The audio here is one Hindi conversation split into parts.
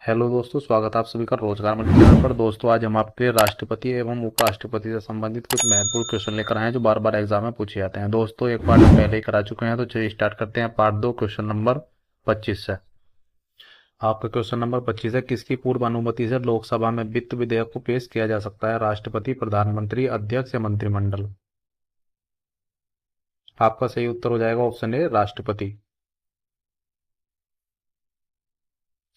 हेलो दोस्तों, स्वागत है आप सभी का रोजगार मंडी चैनल पर। दोस्तों, आज हम आपके राष्ट्रपति एवं उपराष्ट्रपति से संबंधित कुछ महत्वपूर्ण क्वेश्चन लेकर आए हैं जो बार बार एग्जाम में पूछे जाते हैं। दोस्तों, एक पार्ट हम पहले ही करा चुके हैं, तो चलिए स्टार्ट करते हैं पार्ट 2 क्वेश्चन नंबर 25 से। आपका क्वेश्चन नंबर 25 है, किसकी पूर्व अनुमति से लोकसभा में वित्त विधेयक को पेश किया जा सकता है? राष्ट्रपति, प्रधानमंत्री, अध्यक्ष या मंत्रिमंडल? आपका सही उत्तर हो जाएगा ऑप्शन ए, राष्ट्रपति।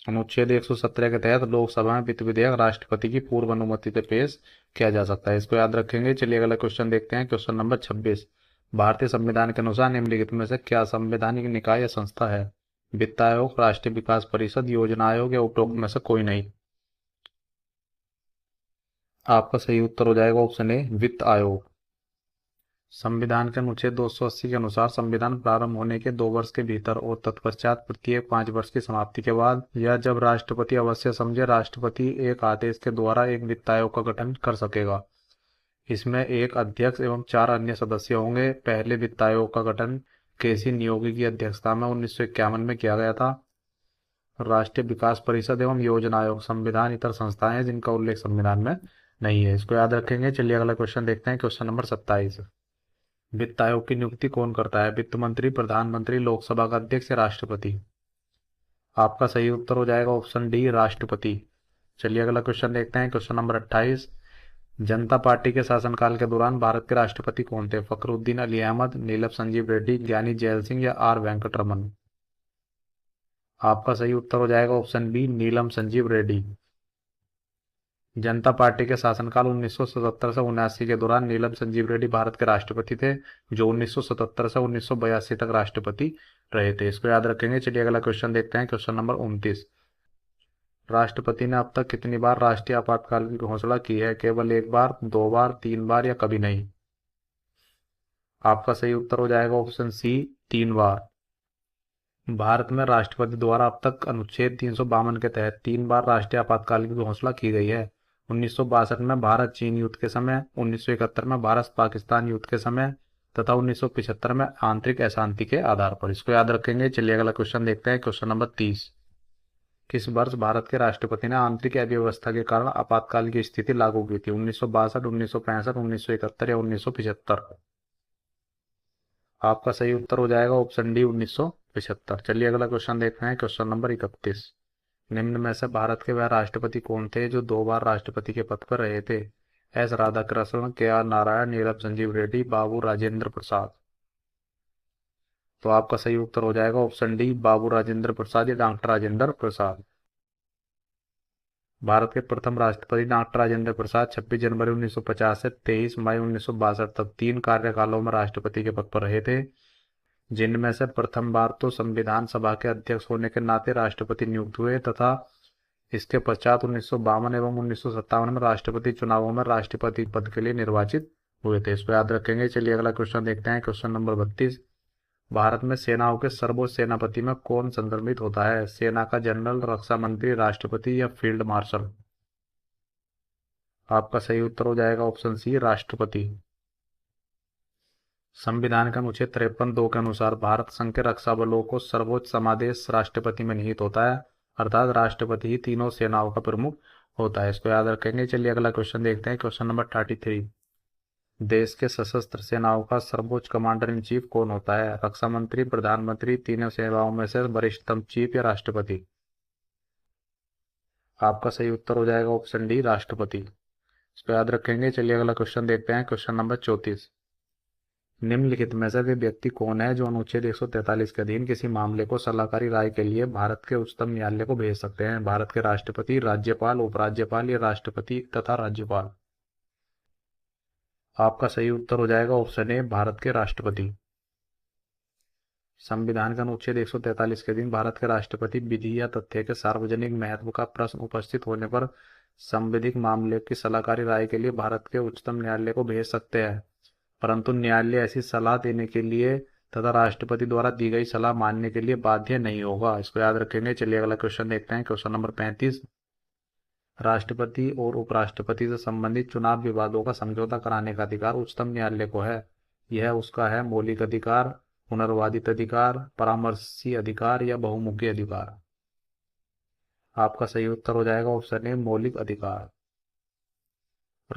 अनुच्छेद 117 के तहत लोकसभा में वित्त विधेयक राष्ट्रपति की पूर्व अनुमति से पेश किया जा सकता है, इसको याद रखेंगे। चलिए अगला क्वेश्चन देखते हैं, क्वेश्चन नंबर 26। भारतीय संविधान के अनुसार निम्नलिखित में से क्या संवैधानिक निकाय या संस्था है? वित्त आयोग, राष्ट्रीय विकास परिषद, योजना आयोग या उपरोक्त में से कोई नहीं? आपका सही उत्तर हो जाएगा ऑप्शन ए, वित्त आयोग। संविधान के अनुच्छेद 280 के अनुसार संविधान प्रारंभ होने के 2 वर्ष के भीतर और तत्पश्चात प्रत्येक 5 वर्ष की समाप्ति के बाद या जब राष्ट्रपति अवश्य समझे, राष्ट्रपति एक आदेश के द्वारा एक वित्त आयोग का गठन कर सकेगा। इसमें एक अध्यक्ष एवं 4 अन्य सदस्य होंगे। पहले वित्त आयोग का गठन केसी नियोगी की अध्यक्षता में 1951 में किया गया था। राष्ट्रीय विकास परिषद एवं योजना आयोग संविधान इतर संस्थाएं हैं जिनका उल्लेख संविधान में नहीं है, इसको याद रखेंगे। चलिए अगला क्वेश्चन देखते हैं, क्वेश्चन नंबर 27। वित्त आयोग की नियुक्ति कौन करता है? वित्त मंत्री, प्रधानमंत्री, लोकसभा का अध्यक्ष या राष्ट्रपति? आपका सही उत्तर हो जाएगा ऑप्शन डी, राष्ट्रपति। चलिए अगला क्वेश्चन देखते हैं, क्वेश्चन नंबर 28। जनता पार्टी के शासनकाल के दौरान भारत के राष्ट्रपति कौन थे? फखरुद्दीन अली अहमद, नीलम संजीव रेड्डी, ज्ञानी जैल सिंह या आर वेंकटरमन? आपका सही उत्तर हो जाएगा ऑप्शन बी, नीलम संजीव रेड्डी। जनता पार्टी के शासनकाल 1977 से 79 के दौरान नीलम संजीव रेड्डी भारत के राष्ट्रपति थे, जो 1977 से 1982 तक राष्ट्रपति रहे थे, इसको याद रखेंगे। चलिए अगला क्वेश्चन देखते हैं, क्वेश्चन नंबर 29। राष्ट्रपति ने अब तक कितनी बार राष्ट्रीय आपातकाल की घोषणा की है? केवल एक बार, 2 बार, 3 बार या कभी नहीं? आपका सही उत्तर हो जाएगा ऑप्शन सी, 3 बार। भारत में राष्ट्रपति द्वारा अब तक अनुच्छेद 352 के तहत 3 बार राष्ट्रीय आपातकाल की घोषणा की गई है। 1962 में भारत चीन युद्ध के समय, 1971 में भारत पाकिस्तान युद्ध के समय तथा 1975 में आंतरिक अशांति के आधार पर, इसको याद रखेंगे। चलिए अगला क्वेश्चन देखते हैं, क्वेश्चन नंबर 30। किस वर्ष भारत के राष्ट्रपति ने आंतरिक अव्यवस्था के कारण आपातकाल की स्थिति लागू की थी? 1962, 1965, 1971 या 1975? आपका सही उत्तर हो जाएगा ऑप्शन डी, 1975। चलिए अगला क्वेश्चन देखते हैं, क्वेश्चन नंबर 31। निम्न में से भारत के वह राष्ट्रपति कौन थे जो 2 बार राष्ट्रपति के पद पर रहे थे? एस राधाकृष्णन, के आर नारायण, नीलम संजीव रेड्डी, बाबू राजेंद्र प्रसाद? तो आपका सही उत्तर हो जाएगा ऑप्शन डी, बाबू राजेंद्र प्रसाद या डॉक्टर राजेंद्र प्रसाद। भारत के प्रथम राष्ट्रपति डॉक्टर राजेंद्र प्रसाद 26 जनवरी 1950 से 23 मई 1962 तक 3 कार्यकालों में राष्ट्रपति के पद पर रहे थे, जिनमें से प्रथम बार तो संविधान सभा के अध्यक्ष होने के नाते राष्ट्रपति नियुक्त हुए तथा इसके पश्चात 1952 एवं 1957 में राष्ट्रपति चुनावों में राष्ट्रपति पद के लिए निर्वाचित हुए थे, इसको याद रखेंगे। चलिए अगला क्वेश्चन देखते हैं, क्वेश्चन नंबर 32। भारत में सेनाओं के सर्वोच्च सेनापति में कौन संदर्भित होता है? सेना का जनरल, रक्षा मंत्री, राष्ट्रपति या फील्ड मार्शल? आपका सही उत्तर हो जाएगा ऑप्शन सी, राष्ट्रपति। संविधान का अनुच्छेद 53(2) के अनुसार भारत संघ के रक्षा बलों को सर्वोच्च समादेश राष्ट्रपति में निहित होता है, अर्थात राष्ट्रपति ही तीनों सेनाओं का प्रमुख होता है, इसको याद रखेंगे। चलिए अगला क्वेश्चन देखते हैं, क्वेश्चन नंबर 33। देश के सशस्त्र सेनाओं का सर्वोच्च कमांडर इन चीफ कौन होता है? रक्षा मंत्री, प्रधानमंत्री, तीनों सेनाओं में से वरिष्ठतम चीफ या राष्ट्रपति? आपका सही उत्तर हो जाएगा ऑप्शन डी, राष्ट्रपति, इसको याद रखेंगे। चलिए अगला क्वेश्चन देखते हैं, क्वेश्चन नंबर 34। निम्नलिखित में से वे व्यक्ति कौन है जो अनुच्छेद 143 के अधीन किसी मामले को सलाहकारी राय के लिए भारत के उच्चतम न्यायालय को भेज सकते हैं? भारत के राष्ट्रपति, राज्यपाल, उपराज्यपाल या राष्ट्रपति तथा राज्यपाल? आपका सही उत्तर हो जाएगा ऑप्शन ए, भारत के राष्ट्रपति। संविधान का अनुच्छेद 143 के अधीन भारत के राष्ट्रपति विधि या तथ्य के सार्वजनिक महत्व का प्रश्न उपस्थित होने पर संविधिक मामले की सलाहकारी राय के लिए भारत के उच्चतम न्यायालय को भेज सकते हैं, परंतु न्यायालय ऐसी सलाह देने के लिए तथा राष्ट्रपति द्वारा दी गई सलाह मानने के लिए बाध्य नहीं होगा, इसको याद रखेंगे। चलिए अगला क्वेश्चन देखते हैं, क्वेश्चन नंबर 35। राष्ट्रपति और उपराष्ट्रपति से संबंधित चुनाव विवादों का समझौता कराने का अधिकार उच्चतम न्यायालय को है। यह उसका है मौलिक अधिकार, पुनर्वादित अधिकार, परामर्शी अधिकार या बहुमुखी अधिकार? आपका सही उत्तर हो जाएगा ऑप्शन ए मौलिक अधिकार।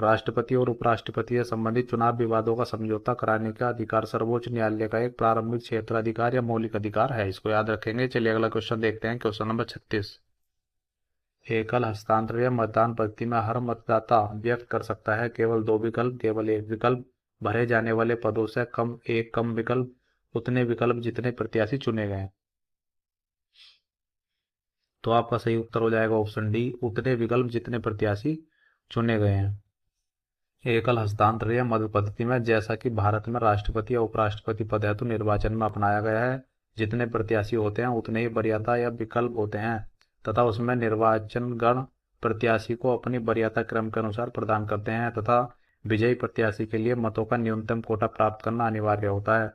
राष्ट्रपति और उपराष्ट्रपति से संबंधित चुनाव विवादों का समझौता कराने का अधिकार सर्वोच्च न्यायालय का एक प्रारंभिक क्षेत्राधिकार या मौलिक अधिकार है। इसको याद रखेंगे। चलिए अगला क्वेश्चन देखते हैं। Question number 36। एकल हस्तांतरण या मतदान प्रगति में हर मतदाता व्यक्त कर सकता है केवल दो विकल्प, केवल एक विकल्प, भरे जाने वाले पदों से कम एक, कम विकल्प, उतने विकल्प जितने प्रत्याशी चुने गए हैं। तो आपका सही उत्तर हो जाएगा ऑप्शन डी, उतने विकल्प जितने प्रत्याशी चुने गए हैं। एकल हस्तांतरण या मत पद्धति में जैसा कि भारत में राष्ट्रपति या उपराष्ट्रपति पद हेतु निर्वाचन में अपनाया गया है, जितने प्रत्याशी होते हैं उतने ही वरीयता या विकल्प होते हैं तथा उसमें निर्वाचन गण प्रत्याशी को अपनी वरीयता क्रम के अनुसार प्रदान करते हैं तथा विजयी प्रत्याशी के लिए मतों का न्यूनतम कोटा प्राप्त करना अनिवार्य होता है।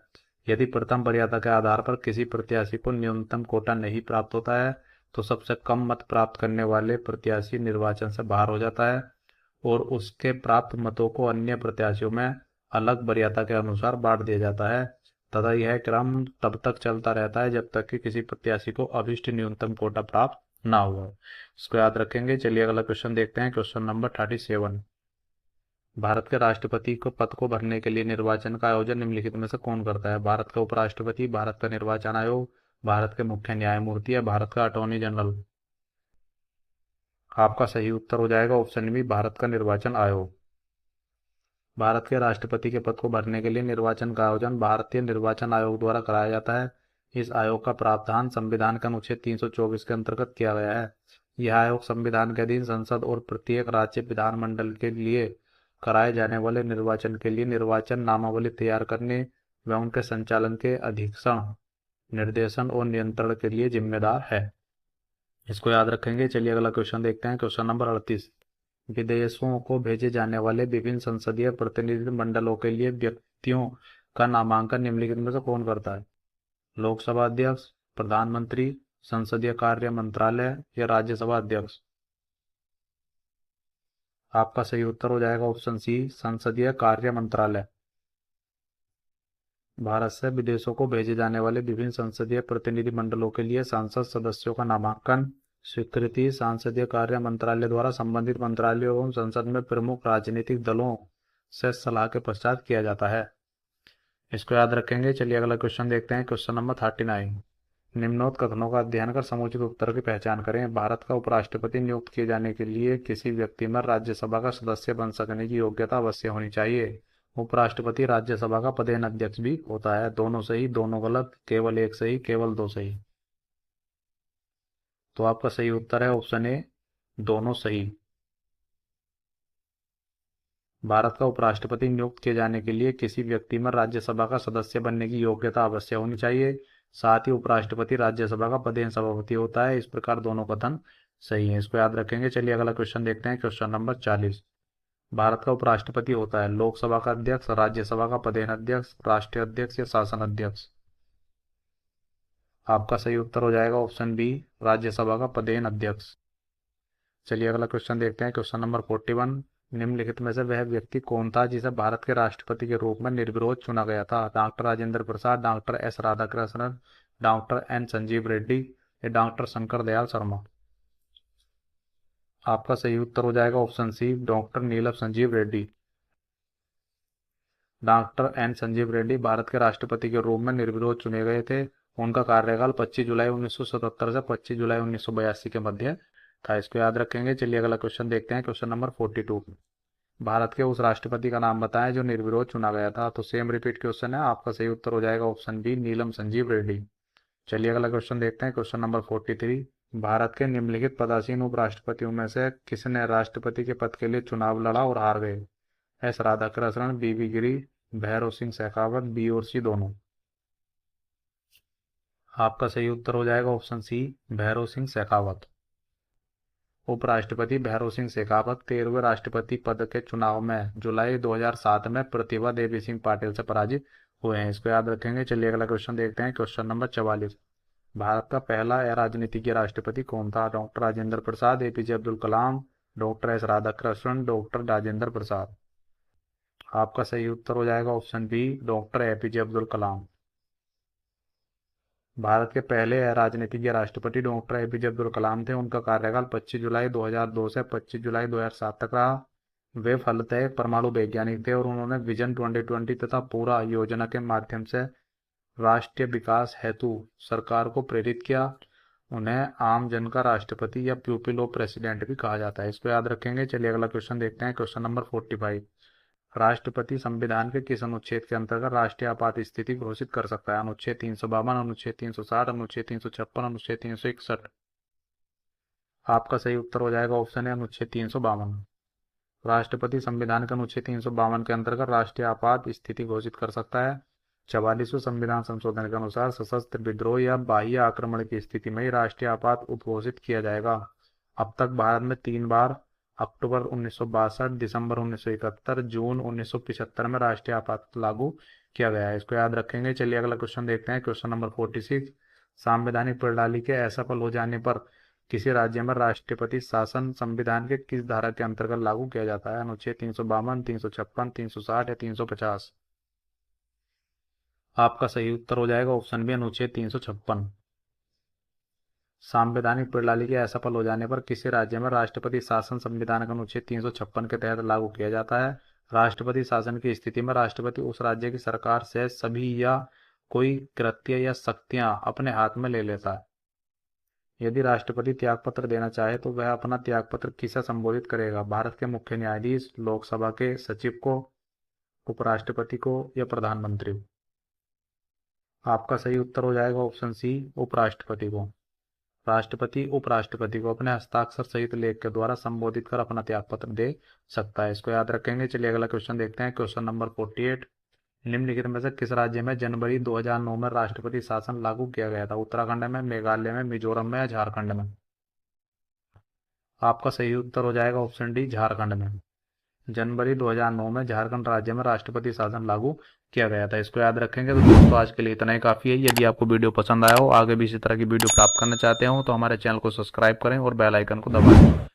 यदि प्रथम वरीयता के आधार पर किसी प्रत्याशी को न्यूनतम कोटा नहीं प्राप्त होता है तो सबसे कम मत प्राप्त करने वाले प्रत्याशी निर्वाचन से बाहर हो जाता है और उसके प्राप्त मतों को अन्य प्रत्याशियों में अलग वरीयता के अनुसार बांट दिया जाता है तथा यह क्रम तब तक चलता रहता है जब तक कि किसी प्रत्याशी को अभिष्ट न्यूनतम कोटा प्राप्त ना हुआ। इसको याद रखेंगे। चलिए अगला क्वेश्चन देखते हैं। Question number 37। भारत के राष्ट्रपति को पद को भरने के लिए निर्वाचन का आयोजन निम्नलिखित में से कौन करता है? भारत का उपराष्ट्रपति, भारत का निर्वाचन आयोग, भारत के मुख्य न्यायमूर्ति या भारत का अटॉर्नी जनरल? आपका सही उत्तर हो जाएगा ऑप्शन बी, भारत का निर्वाचन आयोग। भारत के राष्ट्रपति के पद को भरने के लिए निर्वाचन का आयोजन भारतीय निर्वाचन आयोग द्वारा कराया जाता है। इस आयोग का प्रावधान संविधान के अनुच्छेद 324 के अंतर्गत किया गया है। यह आयोग संविधान के अधीन संसद और प्रत्येक राज्य विधानमंडल के लिए कराए जाने वाले निर्वाचन के लिए निर्वाचन नामावली तैयार करने व उनके संचालन के अधीक्षण, निर्देशन और नियंत्रण के लिए जिम्मेदार है। इसको याद रखेंगे। चलिए अगला क्वेश्चन देखते हैं। Question number 38। विदेशों को भेजे जाने वाले विभिन्न संसदीय प्रतिनिधि मंडलों के लिए व्यक्तियों का नामांकन निम्नलिखित में से कौन करता है? लोकसभा अध्यक्ष, प्रधानमंत्री, संसदीय कार्य मंत्रालय या राज्यसभा अध्यक्ष? आपका सही उत्तर हो जाएगा ऑप्शन सी, संसदीय कार्य मंत्रालय। भारत से विदेशों को भेजे जाने वाले विभिन्न संसदीय प्रतिनिधि मंडलों के लिए सांसद सदस्यों का नामांकन स्वीकृति संसदीय कार्य मंत्रालय द्वारा संबंधित मंत्रालयों एवं संसद में प्रमुख राजनीतिक दलों से सलाह के पश्चात किया जाता है। इसको याद रखेंगे। चलिए अगला क्वेश्चन देखते हैं। Question number 39। निम्नोक्त कथनों का अध्ययन कर समुचित उत्तर की पहचान करें। भारत का उपराष्ट्रपति नियुक्त किए जाने के लिए किसी व्यक्ति में राज्यसभा का सदस्य बन सकने की योग्यता अवश्य होनी चाहिए। उपराष्ट्रपति राज्यसभा का पदेन अध्यक्ष भी होता है। दोनों सही, दोनों गलत, केवल एक सही, केवल दो सही? तो आपका सही उत्तर है ऑप्शन ए, दोनों सही। भारत का उपराष्ट्रपति नियुक्त किए जाने के लिए किसी व्यक्ति में राज्यसभा का सदस्य बनने की योग्यता अवश्य होनी चाहिए। साथ ही उपराष्ट्रपति राज्यसभा का पदेन सभापति होता है। इस प्रकार दोनों कथन सही है। इसको याद रखेंगे। चलिए अगला क्वेश्चन देखते हैं। Question number 40। भारत का उपराष्ट्रपति होता है लोकसभा का अध्यक्ष, राज्यसभा का पदेन अध्यक्ष, राष्ट्रीय अध्यक्ष या शासन अध्यक्ष? आपका सही उत्तर हो जाएगा ऑप्शन बी, राज्यसभा का पदेन अध्यक्ष। चलिए अगला क्वेश्चन देखते हैं। Question number 41। निम्नलिखित में से वह व्यक्ति कौन था जिसे भारत के राष्ट्रपति के रूप में निर्विरोध चुना गया था? Doctor Rajendra Prasad, doctor S Radhakrishnan, doctor N Sanjiva Reddy या डॉक्टर शंकर दयाल शर्मा? आपका सही उत्तर हो जाएगा ऑप्शन सी, डॉक्टर नीलम संजीव रेड्डी। डॉक्टर एन संजीव रेड्डी भारत के राष्ट्रपति के रूप में निर्विरोध चुने गए थे। उनका कार्यकाल 25 जुलाई 1977 से 25 जुलाई 1982 के मध्य था। इसको याद रखेंगे। चलिए अगला क्वेश्चन देखते हैं। Question number 42। भारत के उस राष्ट्रपति का नाम बताएं जो निर्विरोध चुना गया था। तो सेम रिपीट क्वेश्चन है। आपका सही उत्तर हो जाएगा ऑप्शन बी, नीलम संजीव रेड्डी। चलिए अगला क्वेश्चन देखते हैं। Question number 43। भारत के निम्नलिखित पदासीन उपराष्ट्रपतियों में से किसने राष्ट्रपति के पद के लिए चुनाव लड़ा और हार गए? एस राधाकृष्णन, बीवी गिरी, भैरव सिंह शेखावत, बी और सी दोनों? आपका सही उत्तर हो जाएगा ऑप्शन सी, भैरव सिंह शेखावत। उपराष्ट्रपति भैरव सिंह शेखावत 13वें राष्ट्रपति पद के चुनाव में जुलाई 2007 में प्रतिभा देवी सिंह पाटिल से पराजित हुए हैं। इसको याद रखेंगे। चलिए अगला क्वेश्चन देखते हैं। Question number 44। भारत का पहला राजनीतिज्ञ राष्ट्रपति कौन था? Doctor Rajendra Prasad, APJ Abdul Kalam, doctor S Radhakrishnan, doctor Rajendra Prasad? आपका सही उत्तर हो जाएगा option B, doctor APJ Abdul Kalam. Bharat के पहले राजनीतिज्ञ राष्ट्रपति डॉक्टर एपीजे अब्दुल कलाम थे। उनका कार्यकाल 25 जुलाई 2002 से 25 जुलाई 2007 तक रहा। वे फलतः परमाणु वैज्ञानिक थे और उन्होंने विजन 2020 तथा पूरा योजना के माध्यम से राष्ट्रीय विकास हेतु सरकार को प्रेरित किया। उन्हें आम जन का राष्ट्रपति या प्यूपिल ऑफ प्रेसिडेंट भी कहा जाता है। इसको याद रखेंगे। चलिए अगला क्वेश्चन देखते हैं। Question number 45। राष्ट्रपति संविधान के किस अनुच्छेद के अंतर्गत राष्ट्रीय आपात स्थिति घोषित कर सकता है? अनुच्छेद 352, अनुच्छेद 360, अनुच्छेद 356, अनुच्छेद 361। आपका सही उत्तर हो जाएगा ऑप्शन है अनुच्छेद 352। राष्ट्रपति संविधान के अनुच्छेद 352 के अंतर्गत राष्ट्रीय आपात स्थिति घोषित कर सकता है। 44वें संविधान संशोधन के अनुसार सशस्त्र विद्रोह या बाह्य आक्रमण की स्थिति में ही राष्ट्रीय आपात उद्घोषित किया जाएगा। अब तक भारत में 3 बार अक्टूबर 1962, दिसंबर 1971, जून 1975 में राष्ट्रीय आपात लागू किया गया है। इसको याद रखेंगे। चलिए अगला क्वेश्चन देखते हैं। Question number 46। संवैधानिक प्रणाली के असफल हो जाने पर किसी राज्य में राष्ट्रपति शासन संविधान के किस धारा के अंतर्गत लागू किया जाता है? अनुच्छेद 352, 356, 360 या 350। आपका सही उत्तर हो जाएगा ऑप्शन बी अनुच्छेद 356। संवैधानिक प्रणाली के असफल हो जाने पर किसी राज्य में राष्ट्रपति शासन संविधान का अनुच्छेद 356 के तहत लागू किया जाता है। राष्ट्रपति शासन की स्थिति में राष्ट्रपति उस राज्य की सरकार से सभी या कोई कृत्य या शक्तियां अपने हाथ में ले लेता है। यदि राष्ट्रपति त्यागपत्र देना चाहे तो वह अपना त्यागपत्र किसे संबोधित करेगा? भारत के मुख्य न्यायाधीश, लोकसभा के सचिव को, उपराष्ट्रपति को या प्रधानमंत्री को? आपका सही उत्तर हो जाएगा ऑप्शन सी उपराष्ट्रपति को। राष्ट्रपति उपराष्ट्रपति को अपने हस्ताक्षर सहित लेख के द्वारा संबोधित कर अपना त्यागपत्र दे सकता है। इसको याद रखेंगे। चलिए अगला क्वेश्चन देखते हैं। Question number 48। निम्नलिखित में से किस राज्य में जनवरी 2009 में राष्ट्रपति शासन लागू किया गया था? उत्तराखंड में, मेघालय में, मिजोरम में या झारखंड में? आपका सही उत्तर हो जाएगा ऑप्शन डी झारखंड में। जनवरी 2009 में झारखंड राज्य में राष्ट्रपति शासन लागू किया गया था। इसको याद रखेंगे। तो दोस्तों आज के लिए इतना ही काफ़ी है। यदि आपको वीडियो पसंद आया हो, आगे भी इसी तरह की वीडियो प्राप्त करना चाहते हो तो हमारे चैनल को सब्सक्राइब करें और बेल आइकन को दबाएं।